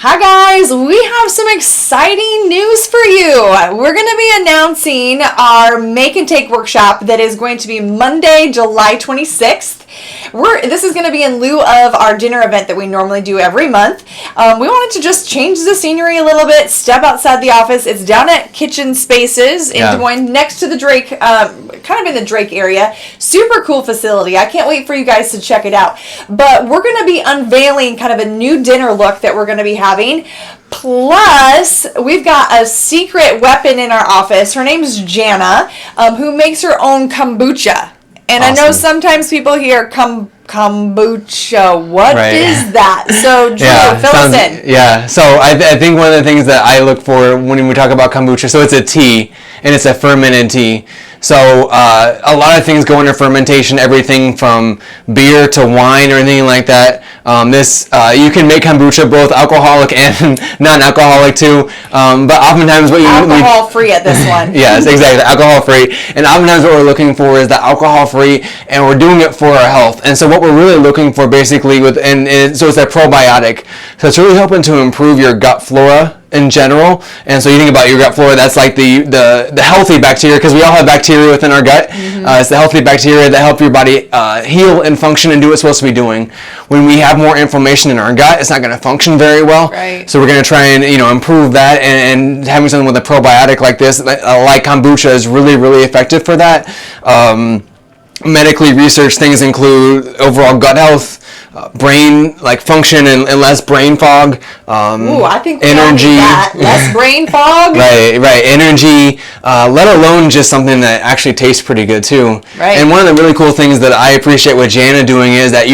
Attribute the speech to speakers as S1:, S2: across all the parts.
S1: Hi guys, we have some exciting news for you. We're going to be announcing our Make and Take workshop that is going to be Monday, July 26th. This is going to be in lieu of our dinner event that we normally do every month. We wanted to just change the scenery a little bit, step outside the office. It's down at Kitchen Spaces in Des Moines, next to the Drake, kind of in the Drake area. Super cool facility. I can't wait for you guys to check it out. But we're going to be unveiling kind of a new dinner look that we're going to be having. Plus, we've got a secret weapon in our office. Her name's Jana, who makes her own kombucha. And awesome. I know sometimes people hear kombucha. What is that? So, Drew, fill us in.
S2: Yeah, so I think one of the things that I look for when we talk about kombucha, so it's a tea, and it's a fermented tea. So a lot of things go into fermentation, everything from beer to wine or anything like that. You can make kombucha both alcoholic and non-alcoholic too. But oftentimes what you
S1: alcohol-free at this one.
S2: Yes, exactly, alcohol-free. And oftentimes what we're looking for is the alcohol-free, and we're doing it for our health. And so what we're really looking for basically so it's a probiotic. So it's really helping to improve your gut flora in general. And so you think about your gut flora, that's like the healthy bacteria, because we all have bacteria within our gut. It's the healthy bacteria that help your body heal and function and do what it's supposed to be doing. When we have more inflammation in our gut, it's not going to function very well.
S1: Right.
S2: So we're going to try and improve that, and having something with a probiotic like this, like kombucha, is really, really effective for that. Medically researched things include overall gut health, brain function and less brain fog.
S1: I think we energy, that. Less brain fog.
S2: Right. Energy, let alone just something that actually tastes pretty good too.
S1: Right.
S2: And one of the really cool things that I appreciate what Jana doing is that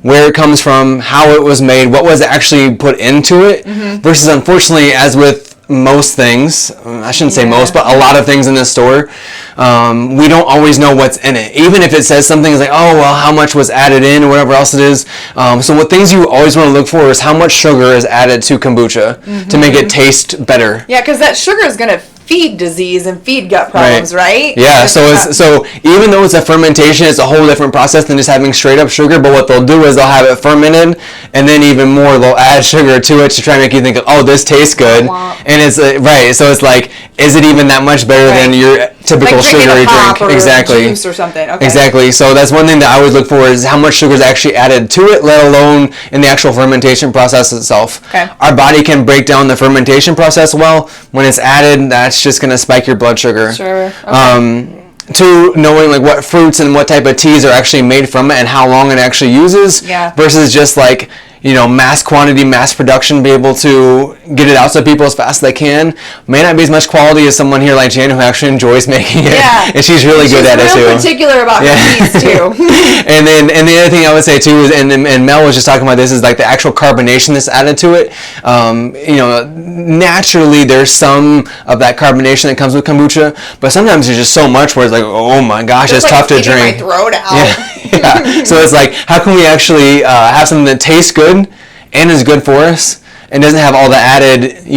S2: where it comes from, how it was made, what was actually put into it, versus unfortunately, as with most things, I shouldn't say most, but a lot of things in this store, we don't always know what's in it. Even if it says something like, oh, well, how much was added in or whatever else it is. So what things you always want to look for is how much sugar is added to kombucha to make it taste better.
S1: Yeah, because that sugar is going to feed disease and feed gut problems, right?
S2: Yeah, so even though it's a fermentation, it's a whole different process than just having straight up sugar. But what they'll do is they'll have it fermented, and then even more, they'll add sugar to it to try and make you think, oh, this tastes good. And it's so it's like, is it even that much better than your typical sugary drink?
S1: Exactly. Juice or something. Okay.
S2: Exactly. So that's one thing that I always look for, is how much sugar is actually added to it, let alone in the actual fermentation process itself.
S1: Okay.
S2: Our body can break down the fermentation process well. When it's added, that's just going to spike your blood sugar.
S1: Sure. Okay.
S2: To knowing what fruits and what type of teas are actually made from it and how long it actually uses, versus just mass quantity, mass production, be able to get it out to people as fast as they can. May not be as much quality as someone here like Jan, who actually enjoys making it.
S1: Yeah.
S2: And she's really good at it too.
S1: She's particular about her teas too.
S2: and the other thing I would say too is, and Mel was just talking about this, is the actual carbonation that's added to it. Naturally there's some of that carbonation that comes with kombucha, but sometimes there's just so much where it's like, oh my gosh, it's tough to drink.
S1: My throat out.
S2: Yeah. So it's like, how can we actually have something that tastes good and is good for us and doesn't have all the added, to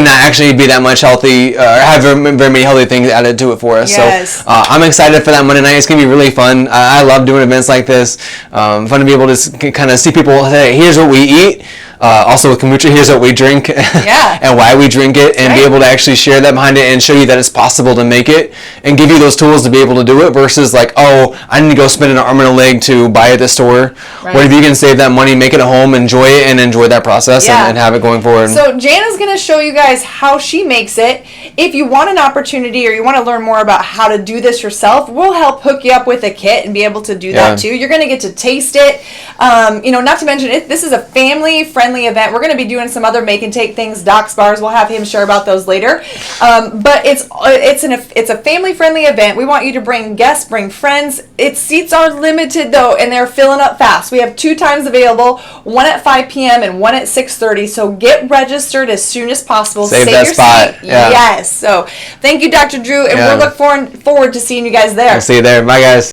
S2: not actually be that much healthy, or have very many healthy things added to it for us.
S1: Yes.
S2: So I'm excited for that Monday night. It's going to be really fun. I love doing events like this. Fun to be able to kind of see people say, here's what we eat. Also with kombucha, here's what we drink, and why we drink it, and be able to actually share that behind it and show you that it's possible to make it, and give you those tools to be able to do it, versus I need to go spend an arm and a leg to buy it at the store. What if you can save that money, make it at home, enjoy it, and enjoy that process, and have it going forward.
S1: So Jana's going to show you guys how she makes it. If you want an opportunity or you want to learn more about how to do this yourself, we'll help hook you up with a kit and be able to do that too. You're going to get to taste it. Not to mention, this is a family-friendly event. We're going to be doing some other make and take things, Doc's bars. We'll have him share about those later. But it's a family-friendly event. We want you to bring guests, bring friends. Its seats are limited though, and they're filling up fast. We have 2 times available, one at 5 p.m. and one at 6:30. So get registered as soon as possible.
S2: Save that
S1: your
S2: spot.
S1: Seat. Yes. So thank you, Dr. Drew, and we're looking forward to seeing you guys there.
S2: I'll see you there. Bye, guys.